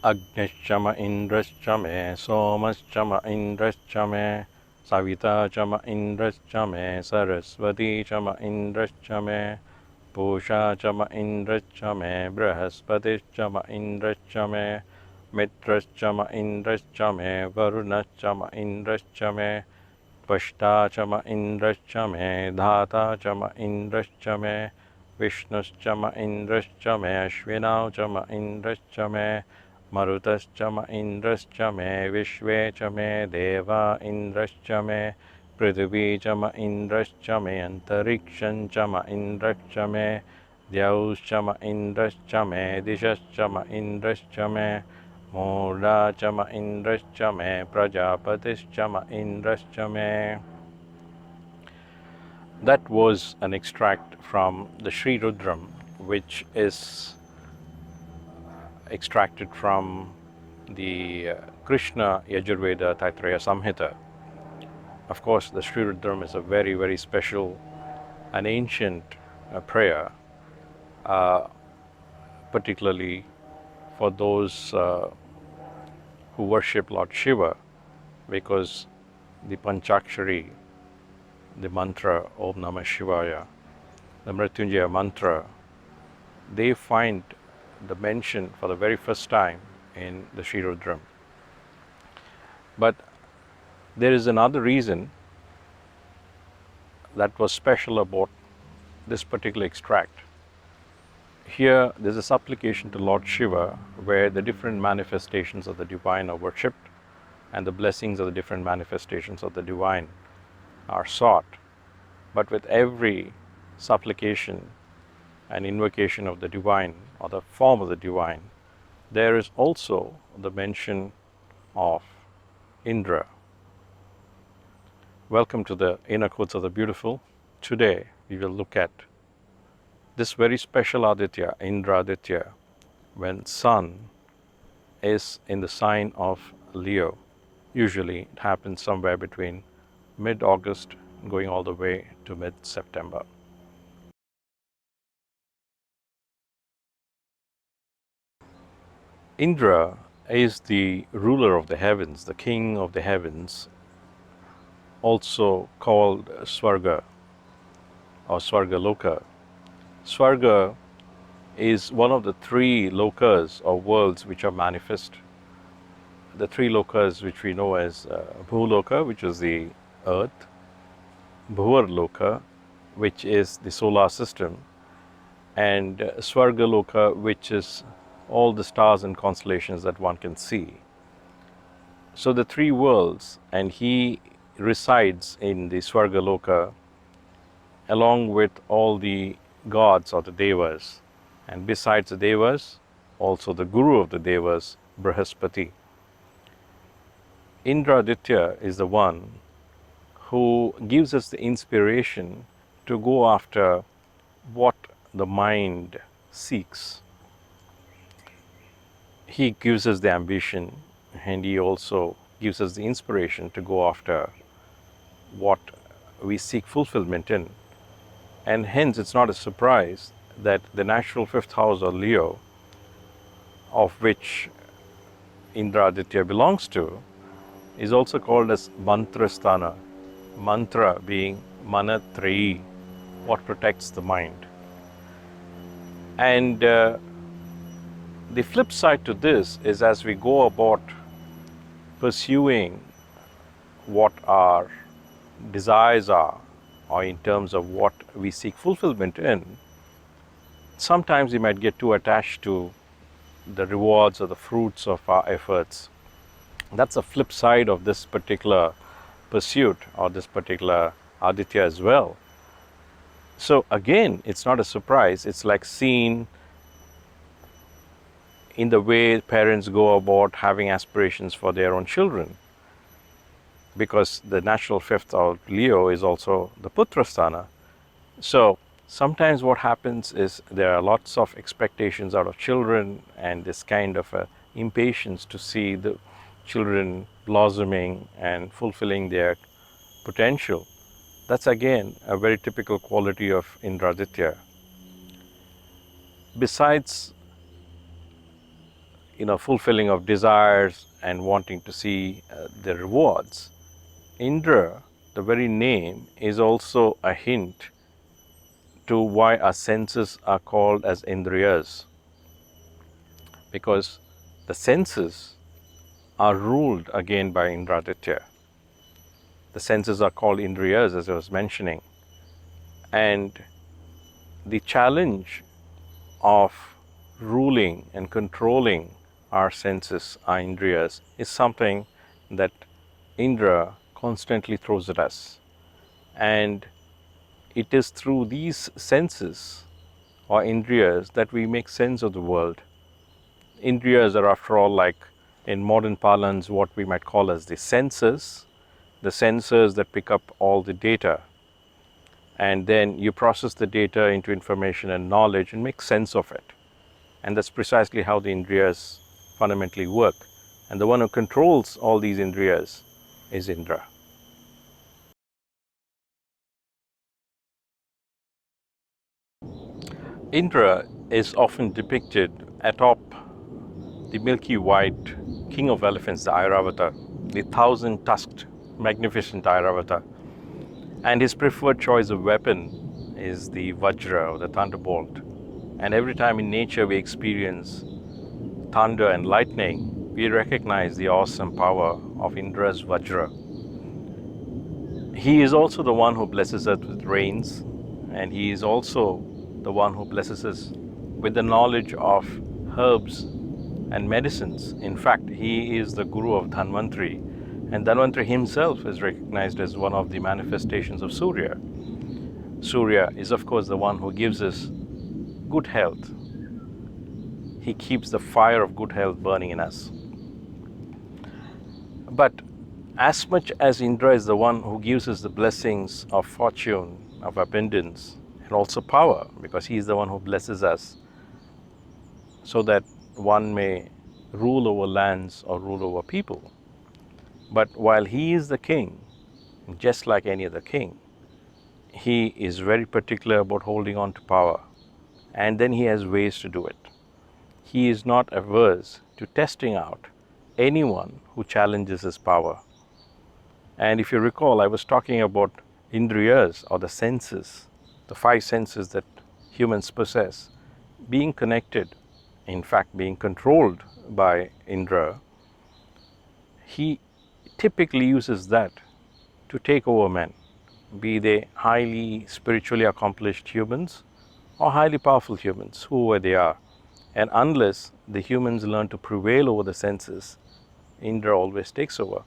Agnischama indraschame, somaschama indraschame, savita chama indraschame, saraswati chama indraschame, pusha chama indraschame, brahaspati chama indraschame, mitraschama indraschame, varunaschama indraschame, tvashta chama indraschame, dhata chama indraschame, vishnuschama indraschame, ashvinau chama indraschame, Marutascha indrascha me, Vishvecha me, Deva indrascha me, Prithvicha indrascha me, Antarikshancha indrascha me, Dyauscha indrascha me, Dishascha indrascha me, Murdacha indrascha me, Prajapatischa indrascha me. That was an extract from the Sri Rudram, which is extracted from the Krishna Yajurveda Taittiriya Samhita. Of course, the Sri Rudram is a very, very special and ancient prayer, particularly for those who worship Lord Shiva, because the Panchakshari, the mantra Om Namah Shivaya, the Mrityunjaya mantra, they find the mention for the very first time in the Sri Rudram. But there is another reason that was special about this particular extract. Here there's a supplication to Lord Shiva where the different manifestations of the divine are worshipped and the blessings of the different manifestations of the divine are sought. But with every supplication and invocation of the divine or the form of the divine, there is also the mention of Indra. Welcome to the Inner Courts of the Beautiful. Today we will look at this very special Aditya, Indrā Adityā, when Sun is in the sign of Leo. Usually it happens somewhere between mid-August going all the way to mid-September. Indra is the ruler of the heavens, the king of the heavens, also called Svarga or Svargaloka. Svarga is one of the three lokas or worlds which are manifest. The three lokas which we know as Bhuloka, which is the earth, Bhuvarloka, which is the solar system, and Svargaloka, which is all the stars and constellations that one can see. So the three worlds, and he resides in the Svargaloka along with all the gods or the devas, and besides the devas, also the guru of the devas, Brihaspati. Indrā Adityā is the one who gives us the inspiration to go after what the mind seeks. He gives us the ambition, and he also gives us the inspiration to go after what we seek fulfillment in. And hence it's not a surprise that the natural fifth house, or Leo, of which Indrā Adityā belongs to, is also called as mantrasthana. Mantra being manatrayi, what protects the mind. And the flip side to this is, as we go about pursuing what our desires are, or in terms of what we seek fulfillment in, sometimes we might get too attached to the rewards or the fruits of our efforts. That's a flip side of this particular pursuit, or this particular Aditya as well. So again, it's not a surprise. It's like seen in the way parents go about having aspirations for their own children, because the natural fifth of Leo is also the Putrasthana. So sometimes what happens is there are lots of expectations out of children, and this kind of a impatience to see the children blossoming and fulfilling their potential. That's again a very typical quality of Indrā Adityā. Besides, fulfilling of desires and wanting to see the rewards, Indra, the very name, is also a hint to why our senses are called as Indriyas, because the senses are ruled again by Indrā Adityā. The senses are called Indriyas, as I was mentioning, and the challenge of ruling and controlling our senses, our Indriyas, is something that Indra constantly throws at us. And it is through these senses, or Indriyas, that we make sense of the world. Indriyas are, after all, like in modern parlance, what we might call as the sensors that pick up all the data. And then you process the data into information and knowledge and make sense of it. And that's precisely how the Indriyas fundamentally work. And the one who controls all these Indriyas is Indra. Indra is often depicted atop the milky white king of elephants, the Airavata, the 1,000-tusked, magnificent Airavata. And his preferred choice of weapon is the Vajra, or the thunderbolt. And every time in nature we experience thunder and lightning, we recognize the awesome power of Indra's Vajra. He is also the one who blesses us with rains, and he is also the one who blesses us with the knowledge of herbs and medicines. In fact, he is the guru of Dhanvantri, and Dhanvantri himself is recognized as one of the manifestations of Surya. Surya is, of course, the one who gives us good health. He keeps the fire of good health burning in us. But as much as Indra is the one who gives us the blessings of fortune, of abundance, and also power, because he is the one who blesses us so that one may rule over lands or rule over people. But while he is the king, just like any other king, he is very particular about holding on to power, and then he has ways to do it. He is not averse to testing out anyone who challenges his power. And if you recall, I was talking about Indriyas, or the senses, the 5 senses that humans possess, being connected, in fact being controlled by Indra. He typically uses that to take over men, be they highly spiritually accomplished humans or highly powerful humans, whoever they are. And unless the humans learn to prevail over the senses, Indra always takes over.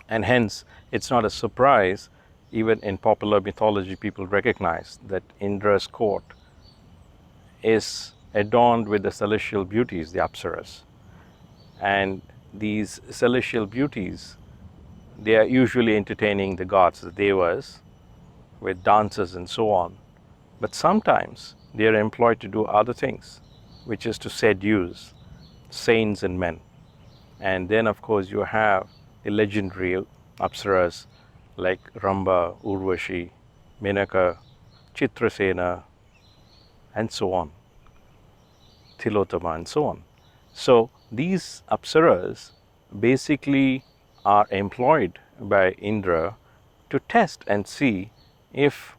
And hence, it's not a surprise, even in popular mythology, people recognize that Indra's court is adorned with the celestial beauties, the Apsaras. And these celestial beauties, they are usually entertaining the gods, the Devas, with dances and so on. But sometimes they are employed to do other things, which is to seduce saints and men. And then, of course, you have the legendary Apsaras like Ramba, Urvashi, Menaka, Chitrasena, and so on, Tilotama, and so on. So these apsaras basically are employed by Indra to test and see if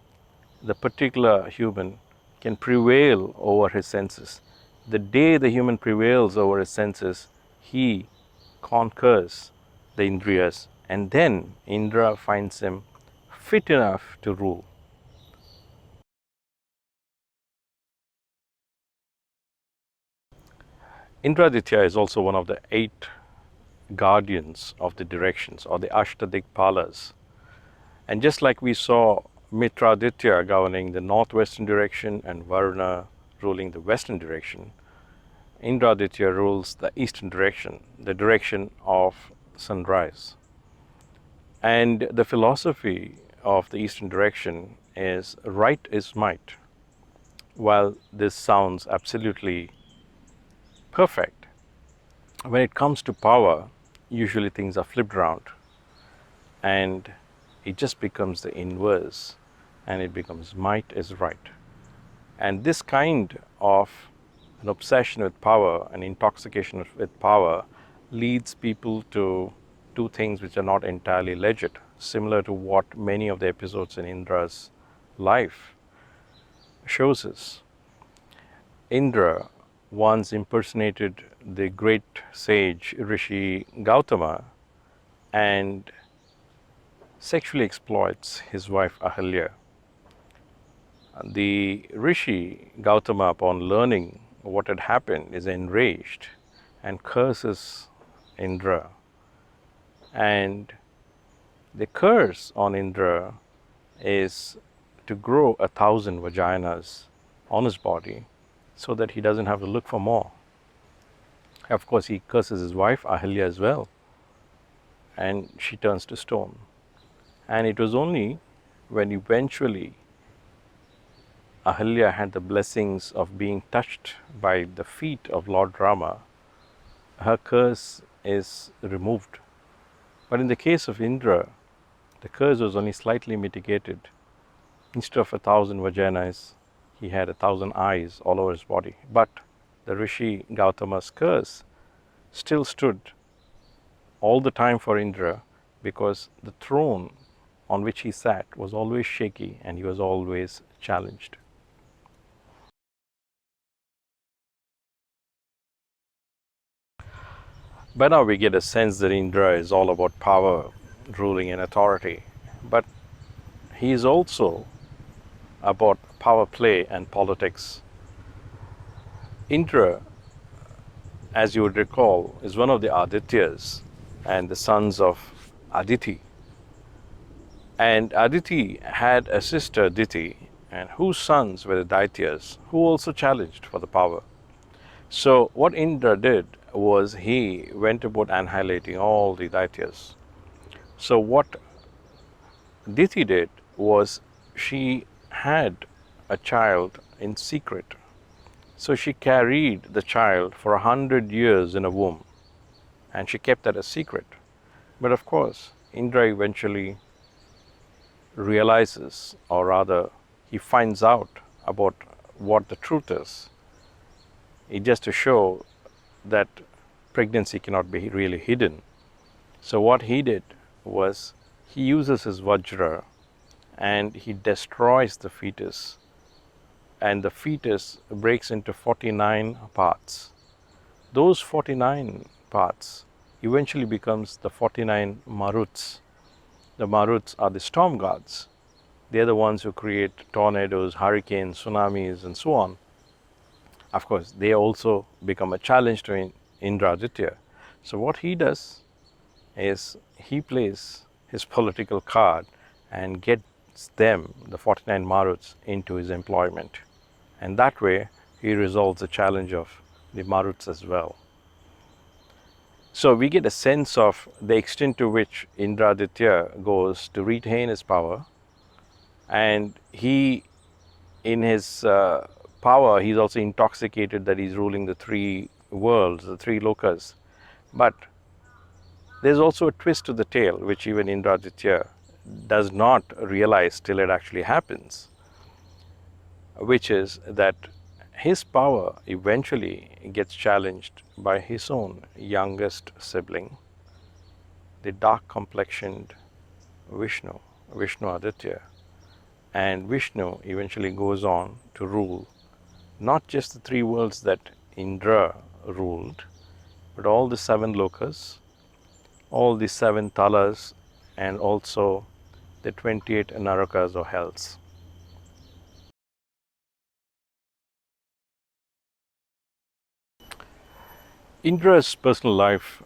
the particular human can prevail over his senses. The day the human prevails over his senses, he conquers the Indriyas, and then Indra finds him fit enough to rule. Indrā Adityā is also one of the 8 guardians of the directions, or the Ashtadikpalas. And just like we saw Mitra Aditya governing the northwestern direction and Varuna ruling the western direction, Indrā Aditya rules the eastern direction, the direction of sunrise. And the philosophy of the eastern direction is right is might. While this sounds absolutely perfect, when it comes to power, usually things are flipped around and it just becomes the inverse, and it becomes might is right. And this kind of an obsession with power, an intoxication with power, leads people to do things which are not entirely legit, similar to what many of the episodes in Indra's life shows us. Indra once impersonated the great sage Rishi Gautama and sexually exploits his wife Ahalya. The Rishi Gautama, upon learning what had happened, is enraged and curses Indra. And the curse on Indra is to grow 1,000 vaginas on his body so that he doesn't have to look for more. Of course, he curses his wife Ahalya as well, and she turns to stone. And it was only when eventually Ahalya had the blessings of being touched by the feet of Lord Rama, her curse is removed. But in the case of Indra, the curse was only slightly mitigated. Instead of 1,000 vaginas, he had 1,000 eyes all over his body. But the Rishi Gautama's curse still stood all the time for Indra, because the throne on which he sat was always shaky and he was always challenged. By now we get a sense that Indra is all about power, ruling and authority, but he is also about power play and politics. Indra, as you would recall, is one of the Adityas and the sons of Aditi. And Aditi had a sister Diti, and whose sons were the Daityas, who also challenged for the power. So what Indra did was he went about annihilating all the Daityas. So what Diti did was she had a child in secret. So she carried the child for 100 years in a womb, and she kept that a secret. But of course, Indra eventually realizes, or rather he finds out about what the truth is. It just to show that pregnancy cannot be really hidden. So what he did was he uses his Vajra and he destroys the fetus, and the fetus breaks into 49 parts. Those 49 parts eventually becomes the 49 Maruts. The Maruts are the storm gods. They are the ones who create tornadoes, hurricanes, tsunamis, and so on. Of course, they also become a challenge to Indrā Adityā. So what he does is he plays his political card and gets them, the 49 Maruts, into his employment. And that way, he resolves the challenge of the Maruts as well. So we get a sense of the extent to which Indrā Adityā goes to retain his power, and he, in his power, he's also intoxicated that he's ruling the 3 worlds, the 3 lokas. But there's also a twist to the tale, which even Indrā Adityā does not realize till it actually happens, which is that his power eventually gets challenged by his own youngest sibling, the dark complexioned Vishnu, Vishnu Adityā. And Vishnu eventually goes on to rule not just the three worlds that Indra ruled, but all the seven lokas, all the seven talas, and also the 28 narakas or hells. Indra's personal life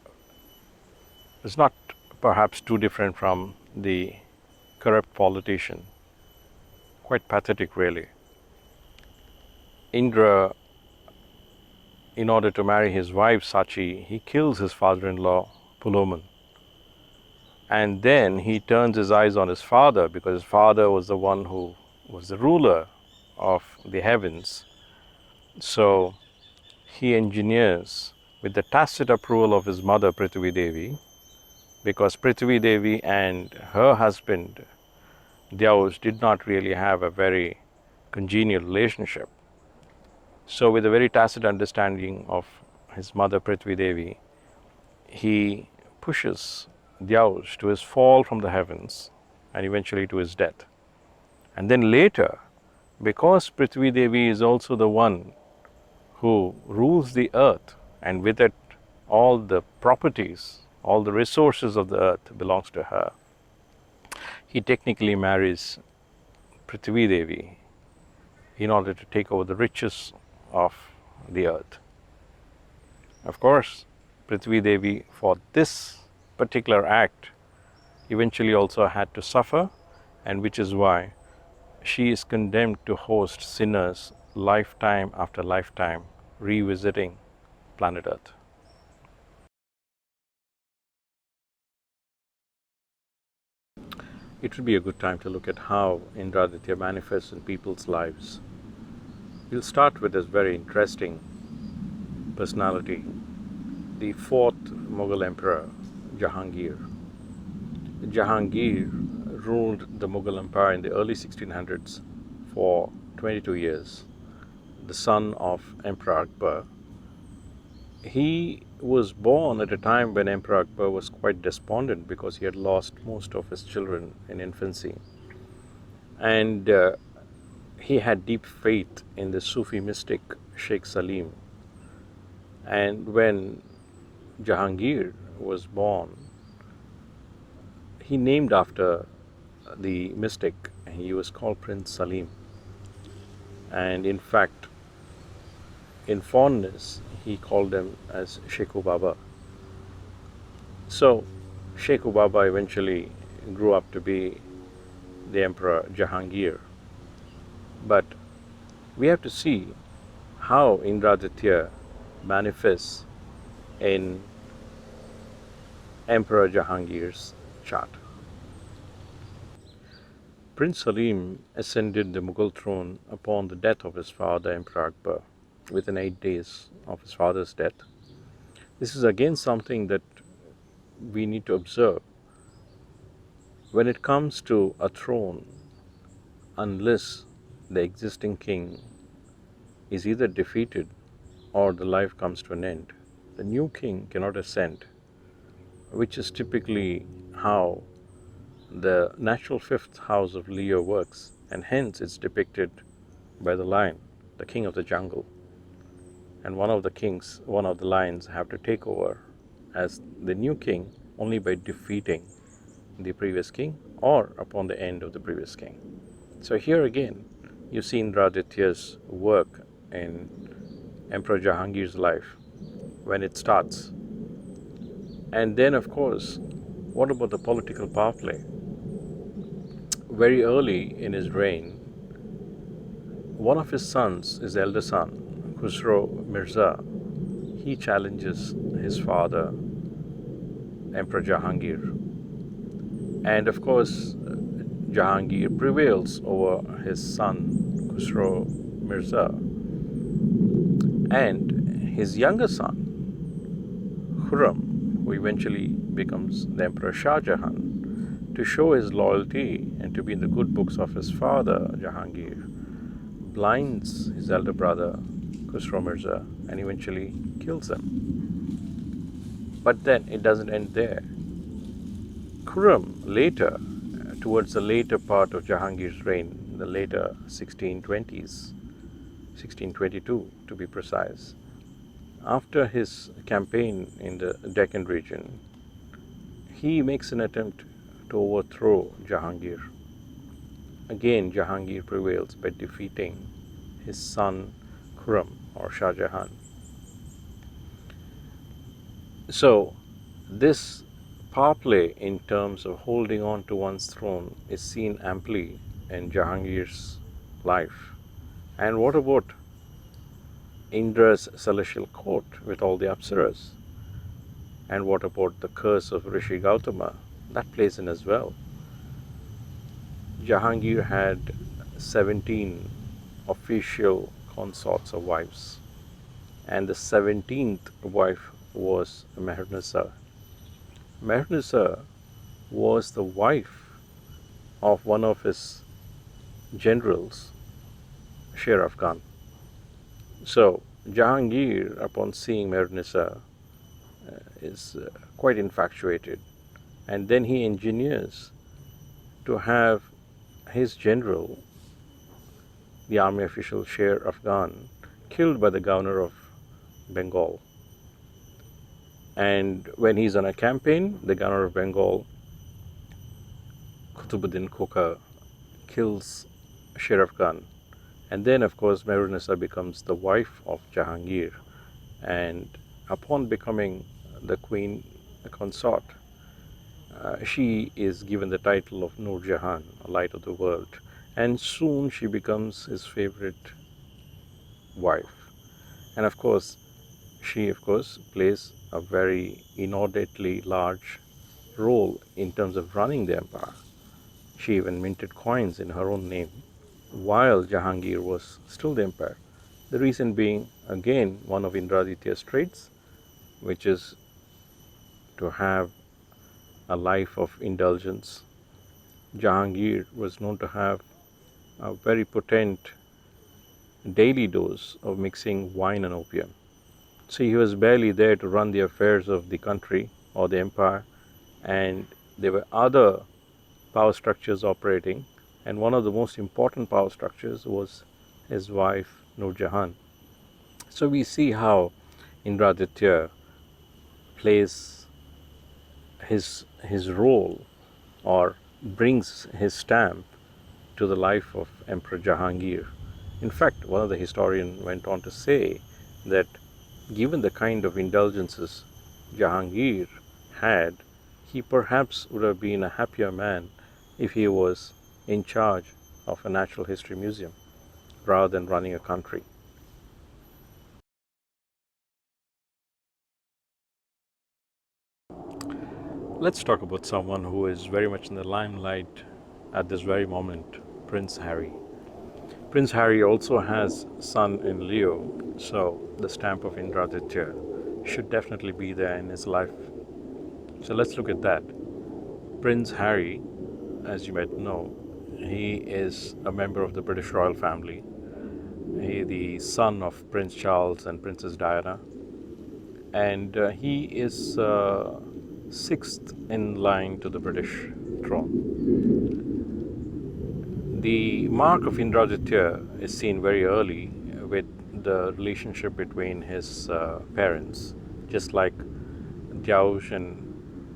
is not perhaps too different from the corrupt politician. Quite pathetic, really. Indra, in order to marry his wife Sachi, he kills his father-in-law Puloman. And then he turns his eyes on his father, because his father was the one who was the ruler of the heavens. So he engineers, with the tacit approval of his mother Prithvi Devi, because Prithvi Devi and her husband Dyaus did not really have a very congenial relationship. So with a very tacit understanding of his mother Prithvi Devi, he pushes Dyaus to his fall from the heavens and eventually to his death. And then later, because Prithvi Devi is also the one who rules the earth, and with it all the properties, all the resources of the earth belongs to her, he technically marries Prithvi Devi in order to take over the riches of the earth. Of course, Prithvi Devi, for this particular act, eventually also had to suffer, and which is why she is condemned to host sinners lifetime after lifetime, revisiting planet Earth. It would be a good time to look at how Indrā Adityā manifests in people's lives. We'll start with this very interesting personality, the fourth Mughal emperor, Jahangir. Jahangir ruled the Mughal Empire in the early 1600s for 22 years, the son of Emperor Akbar. He was born at a time when Emperor Akbar was quite despondent because he had lost most of his children in infancy. And he had deep faith in the Sufi mystic Sheikh Salim. And when Jahangir was born, he named after the mystic, and he was called Prince Salim. And in fact, in fondness, he called him as Sheikh Baba. So Sheikh Baba eventually grew up to be the Emperor Jahangir. But we have to see how Indrā Adityā manifests in Emperor Jahangir's chart. Prince Salim ascended the Mughal throne upon the death of his father, Emperor Akbar, within 8 days of his father's death. This is again something that we need to observe. When it comes to a throne, unless the existing king is either defeated or the life comes to an end, the new king cannot ascend, which is typically how the natural fifth house of Leo works, and hence it's depicted by the lion, the king of the jungle. And one of the lions have to take over as the new king only by defeating the previous king or upon the end of the previous king. So here again, you see Indrā Adityā's work in Emperor Jahangir's life when it starts. And then, of course, what about the political power play? Very early in his reign, one of his sons, his elder son, Khusro Mirza, he challenges his father, Emperor Jahangir. And of course, Jahangir prevails over his son, Khusro Mirza. And his younger son, Khurram, who eventually becomes the Emperor Shah Jahan, to show his loyalty and to be in the good books of his father, Jahangir, blinds his elder brother, Khusro Mirza, and eventually kills him. But then it doesn't end there. Khurram later, towards the later part of Jahangir's reign, the later 1620s, 1622 to be precise, after his campaign in the Deccan region, he makes an attempt to overthrow Jahangir. Again, Jahangir prevails by defeating his son Khurram or Shah Jahan. So, this power play in terms of holding on to one's throne is seen amply in Jahangir's life. And what about Indra's celestial court with all the apsaras? And what about the curse of Rishi Gautama? That plays in as well. Jahangir had 17 official consorts or wives, and the 17th wife was Meher-Nisa. Meher-Nisa was the wife of one of his generals, Sher Khan. So Jahangir, upon seeing Meher-Nisa, is quite infatuated, and then he engineers to have his general, the army official Sher Khan, killed by the governor of Bengal. And when he's on a campaign, the governor of Bengal, Kutubuddin Khokha, kills Sher Khan. And then, of course, Meher-Nisa becomes the wife of Jahangir. And upon becoming the queen consort, she is given the title of Nur Jahan, light of the world. And soon she becomes his favorite wife. And of course, she plays a very inordinately large role in terms of running the empire. She even minted coins in her own name while Jahangir was still the emperor. The reason being, again, one of Indrā Adityā's traits, which is to have a life of indulgence. Jahangir was known to have a very potent daily dose of mixing wine and opium. So he was barely there to run the affairs of the country or the empire, and there were other power structures operating, and one of the most important power structures was his wife Nur Jahan. So we see how Indrā Adityā plays his role or brings his stamp to the life of Emperor Jahangir. In fact, one of the historians went on to say that given the kind of indulgences Jahangir had, he perhaps would have been a happier man if he was in charge of a natural history museum rather than running a country. Let's talk about someone who is very much in the limelight at this very moment, Prince Harry. Prince Harry also has Sun in Leo, so the stamp of Indrā Adityā should definitely be there in his life. So let's look at that. Prince Harry, as you might know, he is a member of the British royal family. He is the son of Prince Charles and Princess Diana, and he is sixth in line to the British throne. The mark of Indrā Adityā is seen very early with the relationship between his parents, just like Dyauj and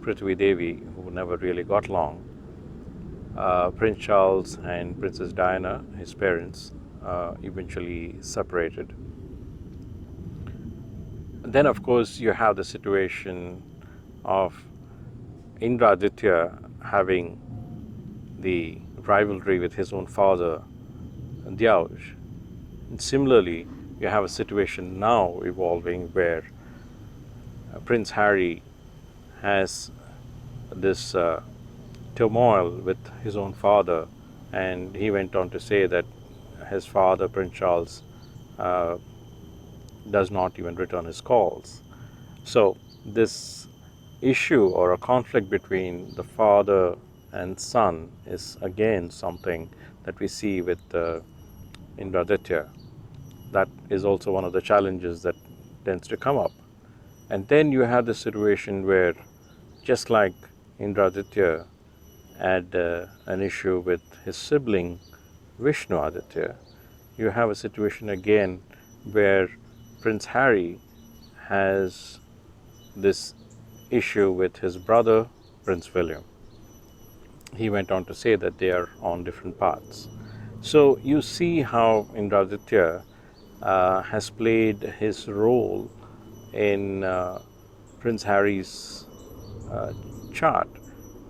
Prithvi Devi, who never really got along. Prince Charles and Princess Diana, his parents, eventually separated. Then, of course, you have the situation of Indrā Adityā having the rivalry with his own father, Dyauj. And similarly, you have a situation now evolving where Prince Harry has this turmoil with his own father, and he went on to say that his father, Prince Charles, does not even return his calls. So this issue or a conflict between the father and sun is again something that we see with Indrā Adityā. That is also one of the challenges that tends to come up. And then you have the situation where, just like Indrā Adityā had an issue with his sibling Vishnu Aditya, you have a situation again where Prince Harry has this issue with his brother Prince William. He went on to say that they are on different paths. So you see how Indrā Adityā has played his role in Prince Harry's chart.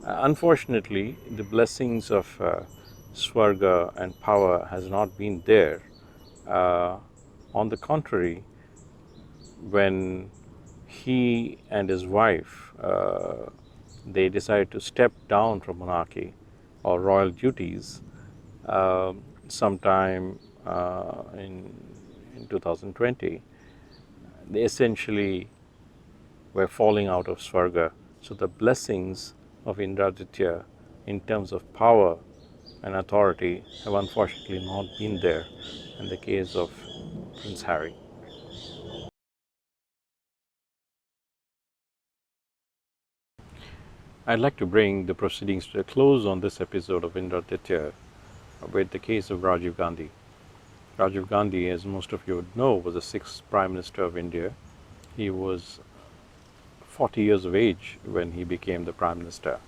Unfortunately, the blessings of Swarga and power has not been there. On the contrary, when he and his wife they decided to step down from monarchy or royal duties sometime in 2020, they essentially were falling out of Swarga. So the blessings of Indrā Adityā in terms of power and authority have unfortunately not been there in the case of Prince Harry. I'd like to bring the proceedings to a close on this episode of Indrā Adityā with the case of Rajiv Gandhi. Rajiv Gandhi, as most of you would know, was the 6th Prime Minister of India. He was 40 years of age when he became the Prime Minister.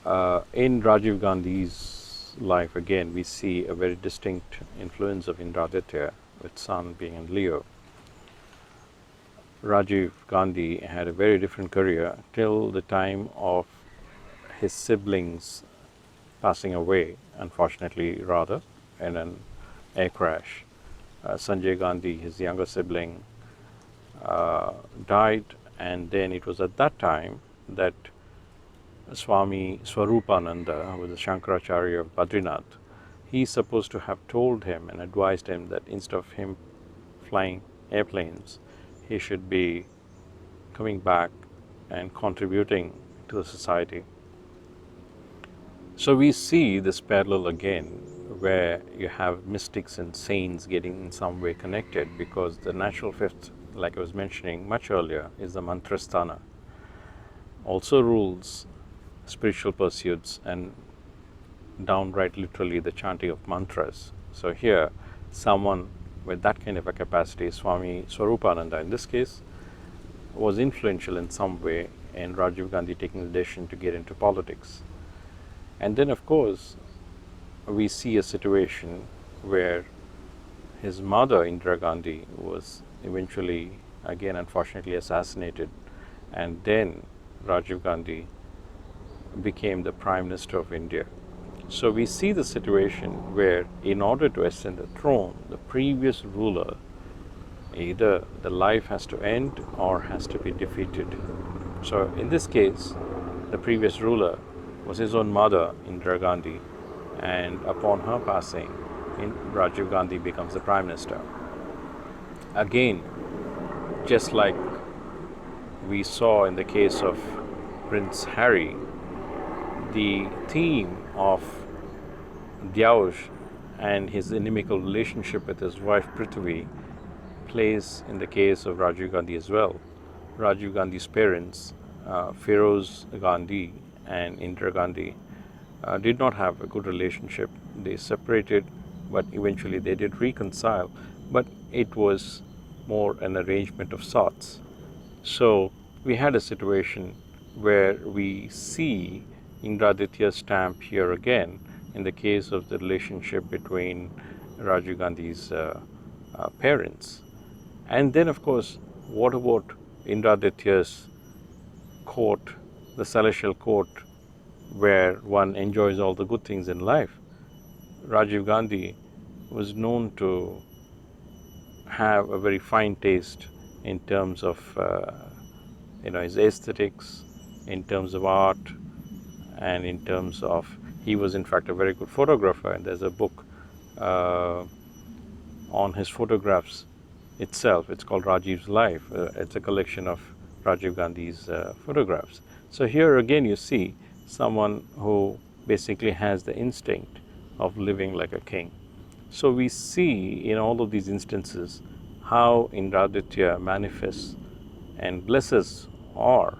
In Rajiv Gandhi's life, again, we see a very distinct influence of Indrā Adityā, with Sun being in Leo. Rajiv Gandhi had a very different career till the time of his siblings passing away, unfortunately, rather, in an air crash. Sanjay Gandhi, his younger sibling, died, and then it was at that time that Swami Swarupananda, who was the Shankaracharya of Badrinath, he's supposed to have told him and advised him that instead of him flying airplanes, he should be coming back and contributing to the society. So we see this parallel again, where you have mystics and saints getting in some way connected, because the natural fifth, like I was mentioning much earlier, is the mantrasthana. Also rules spiritual pursuits and downright literally the chanting of mantras. So here, someone with that kind of a capacity, Swami Swarupananda in this case, was influential in some way in Rajiv Gandhi taking the decision to get into politics. And then, of course, we see a situation where his mother, Indira Gandhi, was eventually, again, unfortunately assassinated, and then Rajiv Gandhi became the Prime Minister of India. So we see the situation where, in order to ascend the throne, the previous ruler, either the life has to end or has to be defeated. So in this case, the previous ruler was his own mother, Indira Gandhi, and upon her passing, Rajiv Gandhi becomes the Prime Minister. Again, just like we saw in the case of Prince Harry, the theme of Dyauj and his inimical relationship with his wife Prithvi plays in the case of Rajiv Gandhi as well. Rajiv Gandhi's parents, Feroz Gandhi and Indira Gandhi, did not have a good relationship. They separated, but eventually they did reconcile, but it was more an arrangement of sorts. So we had a situation where we see Indrā Adityā's stamp here again in the case of the relationship between Rajiv Gandhi's parents. And then, of course, what about Indrā Adityā's court, the celestial court, where one enjoys all the good things in life? Rajiv Gandhi was known to have a very fine taste in terms of his aesthetics, in terms of art, and in terms of, he was in fact a very good photographer, and there's a book on his photographs itself. It's called Rajiv's Life. It's a collection of Rajiv Gandhi's photographs. So here again you see someone who basically has the instinct of living like a king. So we see in all of these instances how Indrā Adityā manifests and blesses or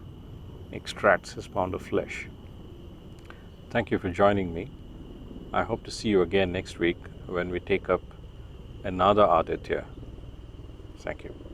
extracts his pound of flesh. Thank you for joining me. I hope to see you again next week when we take up another Aditya. Thank you.